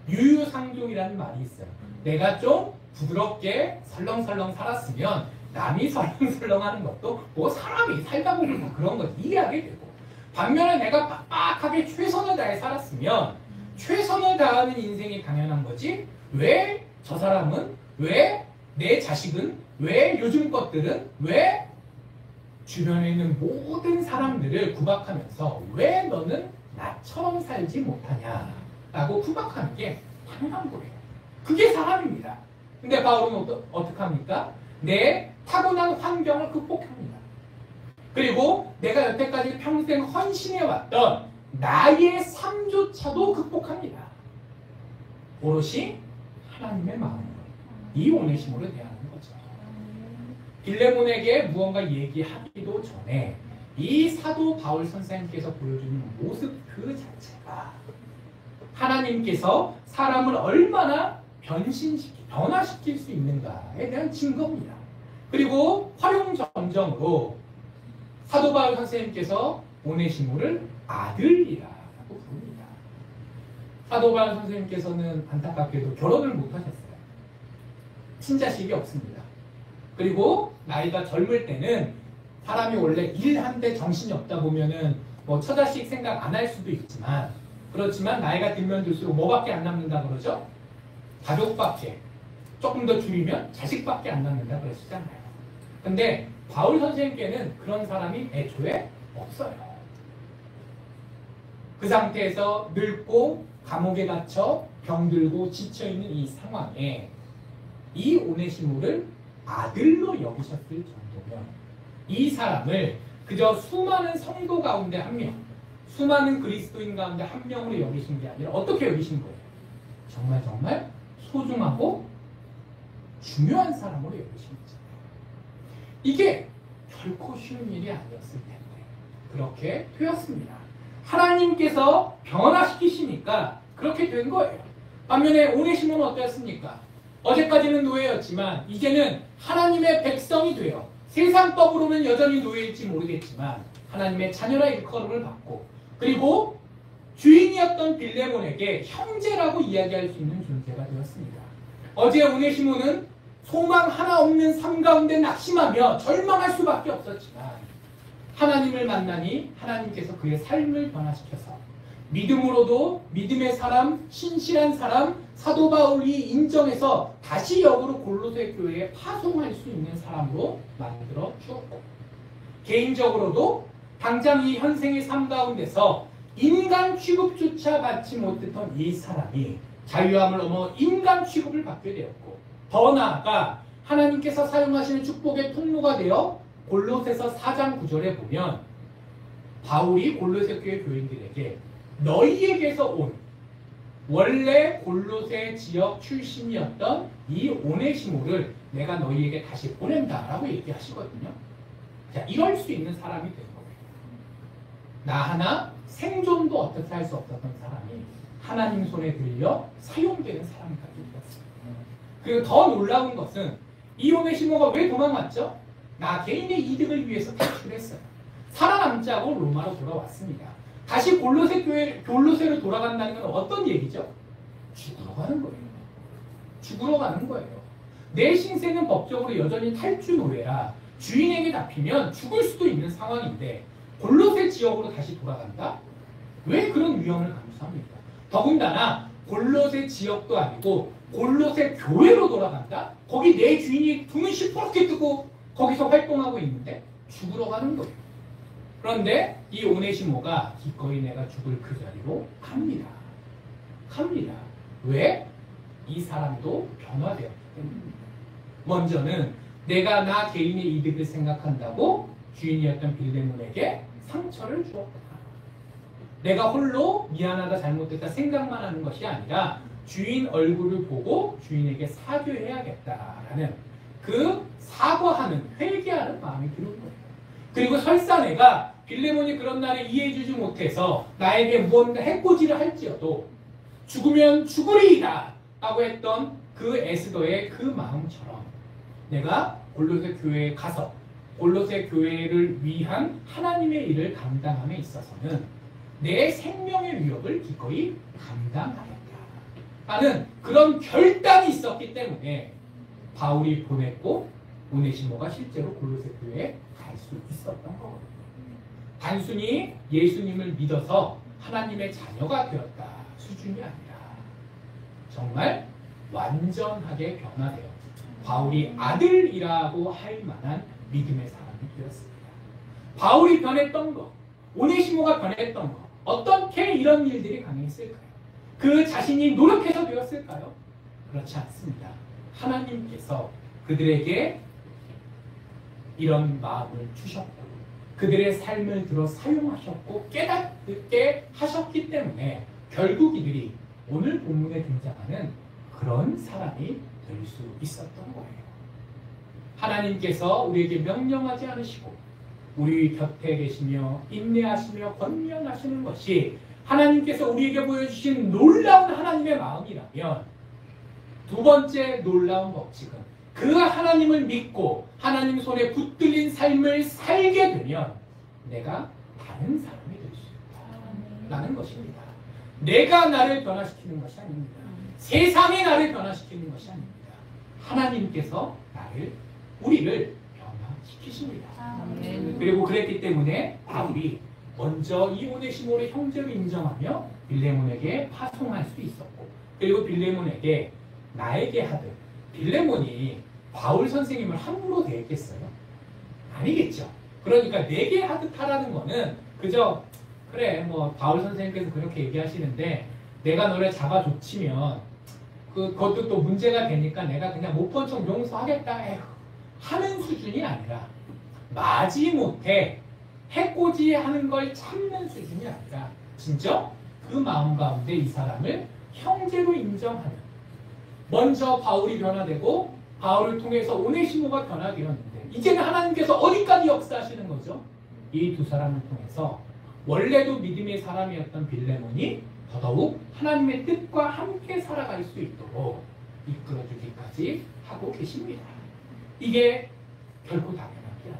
유유상종이라는 말이 있어요. 내가 좀 부드럽게 설렁설렁 살았으면 남이 설렁설렁하는 것도 뭐 사람이 살다 보면 그런 거 이해하게 되고 반면에 내가 빡빡하게 최선을 다해 살았으면 최선을 다하는 인생이 당연한 거지 왜 저 사람은 왜 내 자식은 왜 요즘 것들은 왜 주변에 있는 모든 사람들을 구박하면서 왜 너는 나처럼 살지 못하냐 라고 구박하는 게 당연한 거예요. 그게 사람입니다. 근데 바울은 어떻게 합니까? 내 타고난 환경을 극복합니다. 그리고 내가 여태까지 평생 헌신해왔던 나의 삶조차도 극복합니다. 오롯이 하나님의 마음으로 이 오네시모를 대하는 거죠. 빌레몬에게 무언가 얘기하기도 전에 이 사도 바울 선생님께서 보여주는 모습 그 자체가 하나님께서 사람을 얼마나 변화시킬 수 있는가에 대한 증거입니다. 그리고 활용점정으로 사도 바울 선생님께서 오네시모를 아들이라고 부릅니다. 사도 바울 선생님께서는 안타깝게도 결혼을 못하셨어요. 친자식이 없습니다. 그리고 나이가 젊을 때는 사람이 원래 일하는데 정신이 없다 보면은 뭐 처자식 생각 안 할 수도 있지만 그렇지만 나이가 들면 들수록 뭐밖에 안 남는다 그러죠? 가족밖에 조금 더 줄이면 자식밖에 안 남는다 그러시잖아요. 근데 바울 선생님께는 그런 사람이 애초에 없어요. 그 상태에서 늙고 감옥에 갇혀 병들고 지쳐있는 이 상황에 이 오네시모를 아들로 여기셨을 정도면 이 사람을 그저 수많은 성도 가운데 한 명, 수많은 그리스도인 가운데 한 명으로 여기신 게 아니라 어떻게 여기신 거예요? 정말 소중하고 중요한 사람으로 여기신 거잖아요. 이게 결코 쉬운 일이 아니었을 텐데 그렇게 되었습니다. 하나님께서 변화시키시니까 그렇게 된 거예요. 반면에 오네시모는 어땠습니까? 어제까지는 노예였지만 이제는 하나님의 백성이 되어 세상 법으로는 여전히 노예일지 모르겠지만 하나님의 자녀라 일컬음을 받고 그리고 주인이었던 빌레몬에게 형제라고 이야기할 수 있는 존재가 되었습니다. 어제 오네시모는 소망 하나 없는 삶 가운데 낙심하며 절망할 수밖에 없었지만 하나님을 만나니 하나님께서 그의 삶을 변화시켜서 믿음으로도 믿음의 사람, 신실한 사람, 사도 바울이 인정해서 다시 역으로 골로새 교회에 파송할 수 있는 사람으로 만들어 주었고 개인적으로도 당장 이 현생의 삶 가운데서 인간 취급조차 받지 못했던 이 사람이 자유함을 넘어 인간 취급을 받게 되었고 더 나아가 하나님께서 사용하시는 축복의 통로가 되어 골로새서 4장 9절에 보면 바울이 골로새 교회 교인들에게 너희에게서 온 원래 골로새 지역 출신이었던 이 오네시모를 내가 너희에게 다시 보낸다라고 얘기하시거든요. 자, 이럴 수 있는 사람이 된 거예요. 나 하나 생존도 어떻게 할 수 없었던 사람이 하나님 손에 들려 사용되는 사람까지 되었습니다. 그리고 더 놀라운 것은 이 오네시모가 왜 도망갔죠? 나 개인의 이득을 위해서 탈출했어요. 살아남자고 로마로 돌아왔습니다. 다시 골로새로 돌아간다는 건 어떤 얘기죠? 죽으러 가는 거예요. 죽으러 가는 거예요. 내 신세는 법적으로 여전히 탈주 노예라 주인에게 잡히면 죽을 수도 있는 상황인데 골로새 지역으로 다시 돌아간다? 왜 그런 위험을 감수합니까? 더군다나 골로새 지역도 아니고 골로새 교회로 돌아간다? 거기 내 주인이 등을 시퍼렇게 뜨고 거기서 활동하고 있는데 죽으러 가는 거예요. 그런데 이 오네시모가 기꺼이 내가 죽을 그 자리로 갑니다. 갑니다. 왜? 이 사람도 변화되었기 때문입니다. 먼저는 내가 나 개인의 이득을 생각한다고 주인이었던 빌레몬에게 상처를 주었다. 내가 홀로 미안하다 잘못됐다 생각만 하는 것이 아니라 주인 얼굴을 보고 주인에게 사죄해야겠다라는 그 사과하는 회개하는 마음이 드는 거예요. 그리고 설사 내가 빌레몬이 그런 날에 이해해주지 못해서 나에게 무언가 해코지를 할지어도 죽으면 죽으리이다 라고 했던 그 에스더의 그 마음처럼 내가 골로새 교회에 가서 골로새 교회를 위한 하나님의 일을 감당함에 있어서는 내 생명의 위협을 기꺼이 감당하겠다 라는 그런 결단이 있었기 때문에 바울이 보냈고 오네시모가 실제로 골로새 교회에 갈 수 있었던 거거든요. 단순히 예수님을 믿어서 하나님의 자녀가 되었다 수준이 아니라 정말 완전하게 변화되어 바울이 아들이라고 할 만한 믿음의 사람이 되었습니다. 바울이 변했던 것, 오네시모가 변했던 것, 어떻게 이런 일들이 가능했을까요? 그 자신이 노력해서 되었을까요? 그렇지 않습니다. 하나님께서 그들에게 이런 마음을 주셨고 그들의 삶을 들어 사용하셨고 깨닫게 하셨기 때문에 결국 이들이 오늘 본문에 등장하는 그런 사람이 될 수 있었던 거예요. 하나님께서 우리에게 명령하지 않으시고 우리 곁에 계시며 인내하시며 권면하시는 것이 하나님께서 우리에게 보여주신 놀라운 하나님의 마음이라면 두 번째 놀라운 법칙은 그 하나님을 믿고 하나님 손에 붙들린 삶을 살게 되면 내가 다른 사람이 될 수 있다라는 것입니다. 내가 나를 변화시키는 것이 아닙니다. 세상이 나를 변화시키는 것이 아닙니다. 하나님께서 우리를 변화시키십니다. 그리고 그랬기 때문에 바울이 먼저 이 오네시모를 형제로 인정하며 빌레몬에게 파송할 수 있었고 그리고 빌레몬에게 나에게 하듯 빌레몬이 바울 선생님을 함부로 대했겠어요? 아니겠죠. 그러니까 내게 하듯 하라는 거는 그저 그래 뭐 바울 선생님께서 그렇게 얘기하시는데 내가 너를 잡아줬지면 그것도 또 문제가 되니까 내가 그냥 못 본 척 용서하겠다 에휴, 하는 수준이 아니라 마지못해 해코지하는 걸 참는 수준이 아니라 진짜 그 마음 가운데 이 사람을 형제로 인정하는 먼저 바울이 변화되고 바울을 통해서 오네시모가 변화되었는데 이제는 하나님께서 어디까지 역사하시는 거죠? 이 두 사람을 통해서 원래도 믿음의 사람이었던 빌레몬이 더더욱 하나님의 뜻과 함께 살아갈 수 있도록 이끌어주기까지 하고 계십니다. 이게 결코 당연한 게 아니에요.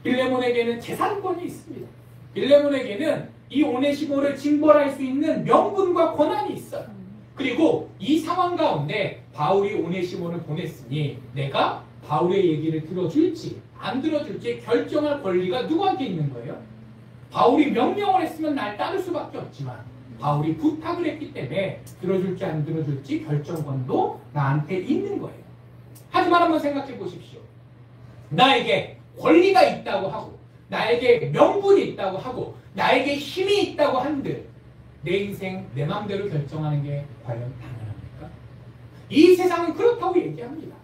빌레몬에게는 재산권이 있습니다. 빌레몬에게는 이 오네시모를 징벌할 수 있는 명분과 권한이 있어요. 그리고 이 상황 가운데 바울이 오네시모를 보냈으니 내가 바울의 얘기를 들어줄지 안 들어줄지 결정할 권리가 누구한테 있는 거예요? 바울이 명령을 했으면 날 따를 수밖에 없지만 바울이 부탁을 했기 때문에 들어줄지 안 들어줄지 결정권도 나한테 있는 거예요. 하지만 한번 생각해 보십시오. 나에게 권리가 있다고 하고 나에게 명분이 있다고 하고 나에게 힘이 있다고 한들 내 인생 내 마음대로 결정하는 게 과연 당연합니까? 이 세상은 그렇다고 얘기합니다.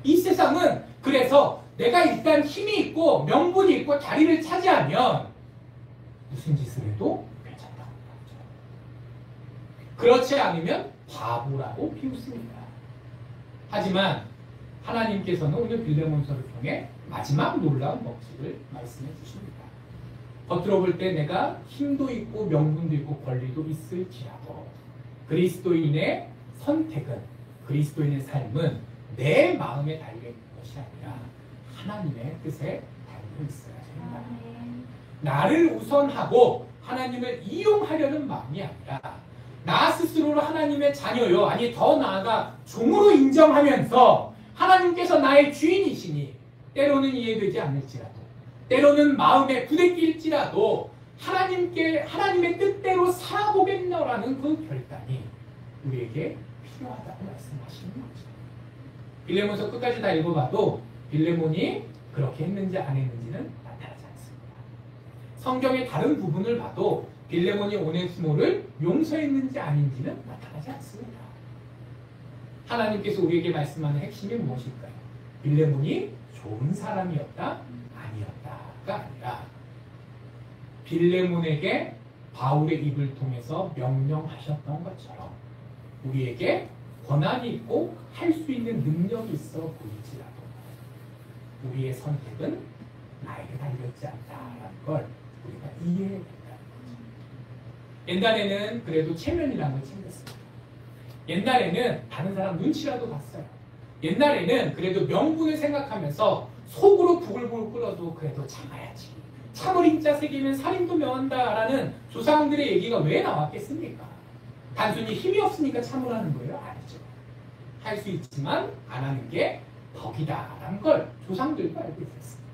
이 세상은 그래서 내가 일단 힘이 있고 명분이 있고 자리를 차지하면 무슨 짓을 해도 괜찮다고 하죠. 그렇지 않으면 바보라고 비웃습니다. 하지만 하나님께서는 오늘 빌레몬서를 통해 마지막 놀라운 법칙을 말씀해 주십니다. 겉으로 볼 때 내가 힘도 있고 명분도 있고 권리도 있을지라도 그리스도인의 선택은 그리스도인의 삶은 내 마음에 달려 있는 것이 아니라 하나님의 뜻에 달려 있어야 됩니다. 나를 우선하고 하나님을 이용하려는 마음이 아니라 나 스스로를 하나님의 자녀요 아니 더 나아가 종으로 인정하면서 하나님께서 나의 주인이시니 때로는 이해되지 않을지라도 때로는 마음에 부대낄지라도 하나님의 뜻대로 살아보겠노라는 그 결단이 우리에게 필요하다고 말씀하시는 거죠. 빌레몬서 끝까지 다 읽어봐도 빌레몬이 그렇게 했는지 안 했는지는 나타나지 않습니다. 성경의 다른 부분을 봐도 빌레몬이 오네시모를 용서했는지 아닌지는 나타나지 않습니다. 하나님께서 우리에게 말씀하는 핵심이 무엇일까요? 빌레몬이 좋은 사람이었다? 아니었다가 아니라 빌레몬에게 바울의 입을 통해서 명령하셨던 것처럼 우리에게 권한이 있고 할 수 있는 능력이 있어 보일지라도 우리의 선택은 나에게 달려있지 않다라는 걸 우리가 이해해야 된다는 거죠. 옛날에는 그래도 체면이라는 걸 챙겼습니다. 옛날에는 다른 사람 눈치라도 봤어요. 옛날에는 그래도 명분을 생각하면서 속으로 부글부글 끓어도 그래도 참아야지. 참을 인자 새기면 살인도 명한다라는 조상들의 얘기가 왜 나왔겠습니까? 단순히 힘이 없으니까 참으라는 거예요? 아니죠. 할 수 있지만 안 하는 게 덕이다라는 걸 조상들도 알고 있었습니다.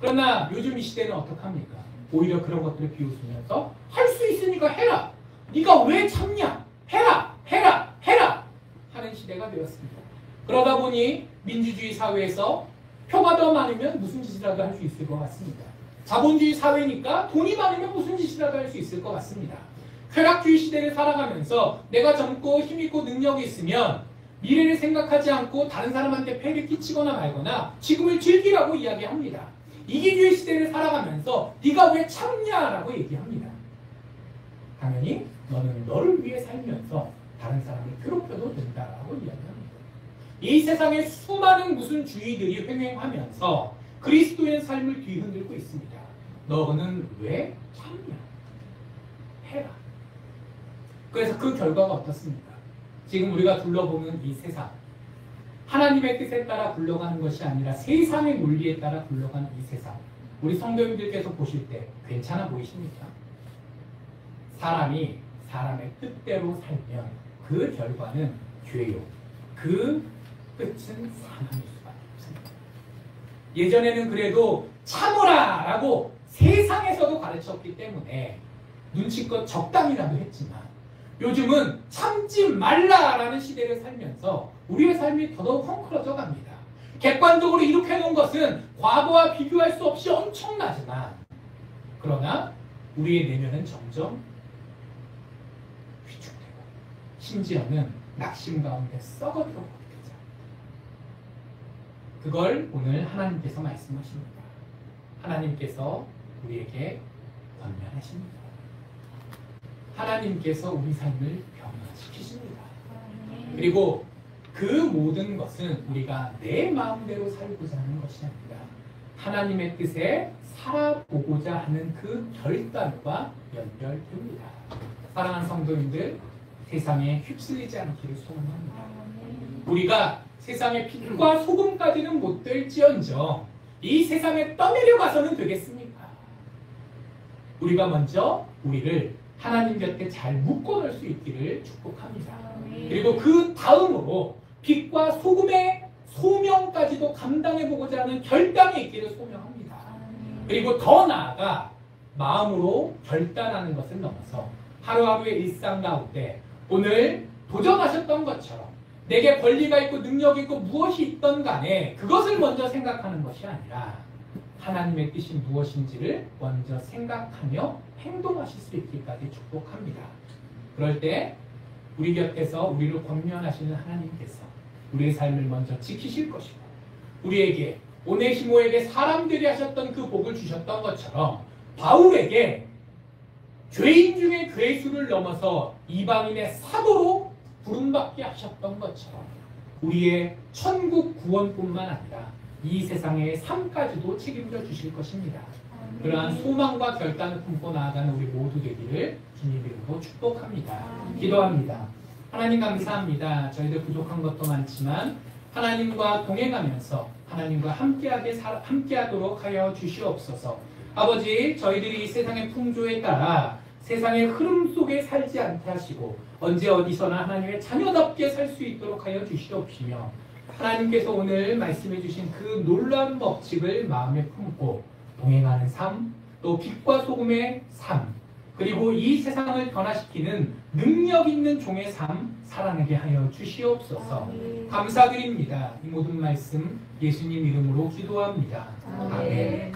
그러나 요즘 이 시대는 어떡합니까? 오히려 그런 것들을 비웃으면서 할 수 있으니까 해라. 네가 왜 참냐? 해라. 해라. 해라. 하는 시대가 되었습니다. 그러다 보니 민주주의 사회에서 표가 더 많으면 무슨 짓이라도 할 수 있을 것 같습니다. 자본주의 사회니까 돈이 많으면 무슨 짓이라도 할 수 있을 것 같습니다. 쾌락주의 시대를 살아가면서 내가 젊고 힘있고 능력이 있으면 미래를 생각하지 않고 다른 사람한테 폐를 끼치거나 말거나 지금을 즐기라고 이야기합니다. 이기주의 시대를 살아가면서 네가 왜 참냐라고 얘기합니다. 당연히 너는 너를 위해 살면서 다른 사람을 괴롭혀도 된다라고 이야기합니다. 이 세상에 수많은 무슨 주의들이 횡행하면서 그리스도의 삶을 뒤흔들고 있습니다. 너는 왜 참냐? 해라. 그래서 그 결과가 어떻습니까? 지금 우리가 둘러보는 이 세상, 하나님의 뜻에 따라 굴러가는 것이 아니라 세상의 논리에 따라 굴러가는 이 세상, 우리 성도님들께서 보실 때 괜찮아 보이십니까? 사람이 사람의 뜻대로 살면 그 결과는 죄요. 그 끝은 사망일 수밖에 없습니다. 예전에는 그래도 참으라 라고 세상에서도 가르쳤기 때문에 눈치껏 적당이라도 했지만 요즘은 참지 말라라는 시대를 살면서 우리의 삶이 더더욱 헝클어져 갑니다. 객관적으로 이렇게 해놓은 것은 과거와 비교할 수 없이 엄청나지만 그러나 우리의 내면은 점점 위축되고 심지어는 낙심 가운데 썩어들어 버리죠. 그걸 오늘 하나님께서 말씀하십니다. 하나님께서 우리에게 권면하십니다. 하나님께서 우리 삶을 변화시키십니다. 그리고 그 모든 것은 우리가 내 마음대로 살고자 하는 것이 아니라 하나님의 뜻에 살아보고자 하는 그 결단과 연결됩니다. 사랑하는 성도님들, 세상에 휩쓸리지 않기를 소원합니다. 우리가 세상의 빛과 소금까지는 못 될지언정 이 세상에 떠내려가서는 되겠습니까? 우리가 먼저 우리를 하나님 곁에 잘 묶어놓을 수 있기를 축복합니다. 그리고 그 다음으로 빛과 소금의 소명까지도 감당해보고자 하는 결단이 있기를 소명합니다. 그리고 더 나아가 마음으로 결단하는 것을 넘어서 하루하루의 일상 가운데 오늘 도전하셨던 것처럼 내게 권리가 있고 능력이 있고 무엇이 있던 간에 그것을 먼저 생각하는 것이 아니라 하나님의 뜻이 무엇인지를 먼저 생각하며 행동하실 수 있기까지 축복합니다. 그럴 때 우리 곁에서 우리를 권면하시는 하나님께서 우리의 삶을 먼저 지키실 것이고 우리에게 오네시모에게 사람들이 하셨던 그 복을 주셨던 것처럼 바울에게 죄인 중에 괴수를 넘어서 이방인의 사도로 부름받게 하셨던 것처럼 우리의 천국 구원뿐만 아니라 이 세상의 삶까지도 책임져 주실 것입니다. 그러한 소망과 결단을 품고 나아가는 우리 모두 되기를 주님 이름으로 축복합니다. 기도합니다. 하나님 감사합니다. 저희들 부족한 것도 많지만 하나님과 동행하면서 하나님과 함께하도록 하여 주시옵소서. 아버지, 저희들이 이 세상의 풍조에 따라 세상의 흐름 속에 살지 않게 하시고 언제 어디서나 하나님의 자녀답게 살 수 있도록 하여 주시옵시며 하나님께서 오늘 말씀해 주신 그 놀라운 법칙을 마음에 품고 동행하는 삶, 또 빛과 소금의 삶, 그리고 이 세상을 변화시키는 능력 있는 종의 삶 살아내게 하여 주시옵소서. 감사드립니다. 이 모든 말씀 예수님 이름으로 기도합니다. 아멘.